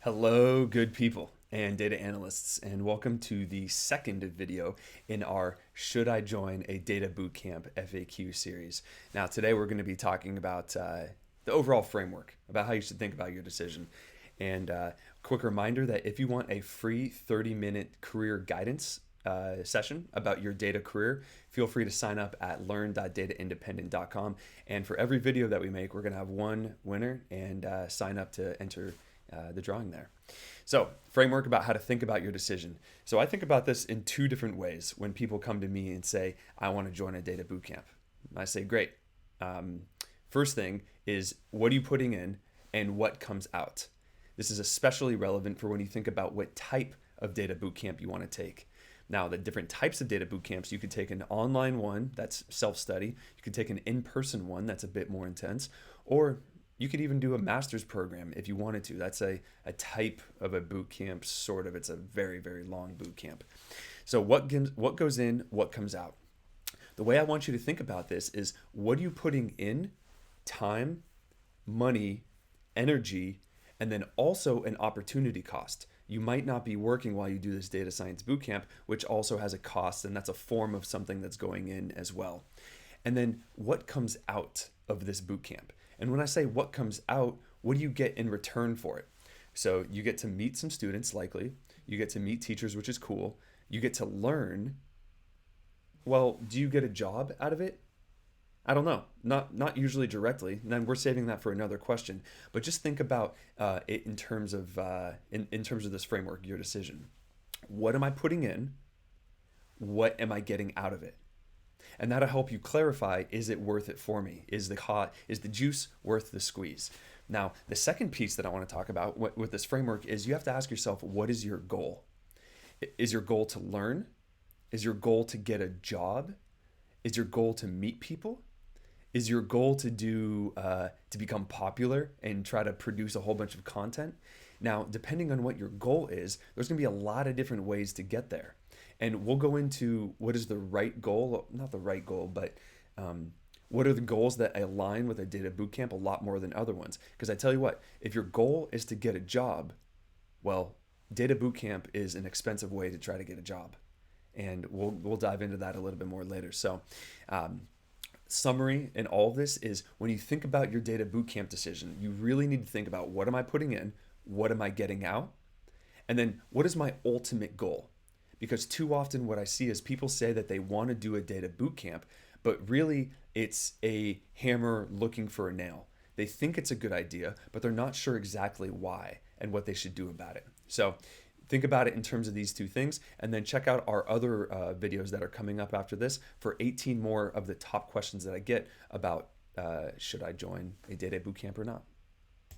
Hello, good people and data analysts, and welcome to the second video in our Should I Join a Data Bootcamp FAQ series. Now, today we're going to be talking about the overall framework, about how you should think about your decision. And quick reminder that if you want a free 30-minute career guidance session about your data career, feel free to sign up at learn.dataindependent.com. And for every video that we make, we're going to have one winner and sign up to enter the drawing there. So, framework about how to think about your decision. So I think about this in two different ways when people come to me and say, I want to join a data bootcamp. I say, great. First thing is, what are you putting in and what comes out? This is especially relevant for when you think about what type of data bootcamp you want to take. Now, the different types of data bootcamps, you could take an online one that's self-study. You could take an in-person one that's a bit more intense, or you could even do a master's program if you wanted to. That's a type of a boot camp, sort of. It's a very, very long boot camp. So what goes in, what comes out? The way I want you to think about this is, what are you putting in? Time, money, energy, and then also an opportunity cost. You might not be working while you do this data science boot camp, which also has a cost, and that's a form of something that's going in as well. And then what comes out of this boot camp? And when I say what comes out, what do you get in return for it? So you get to meet some students, likely. You get to meet teachers, which is cool. You get to learn. Well, do you get a job out of it? I don't know. Not usually directly. And then we're saving that for another question. But just think about it in terms of in terms of this framework, your decision. What am I putting in? What am I getting out of it? And that'll help you clarify, is it worth it for me? Is the juice worth the squeeze? Now, the second piece that I want to talk about with this framework is you have to ask yourself, what is your goal? Is your goal to learn? Is your goal to get a job? Is your goal to meet people? Is your goal to become popular and try to produce a whole bunch of content? Now, depending on what your goal is, there's going to be a lot of different ways to get there. And we'll go into what is the right goal, not the right goal, but what are the goals that align with a data bootcamp a lot more than other ones. Because I tell you what, if your goal is to get a job, well, data bootcamp is an expensive way to try to get a job. And we'll dive into that a little bit more later. So summary in all of this is, when you think about your data bootcamp decision, you really need to think about, what am I putting in? What am I getting out? And then what is my ultimate goal? Because too often what I see is people say that they want to do a data bootcamp, but really it's a hammer looking for a nail. They think it's a good idea, but they're not sure exactly why and what they should do about it. So think about it in terms of these two things, and then check out our other videos that are coming up after this for 18 more of the top questions that I get about should I join a data bootcamp or not.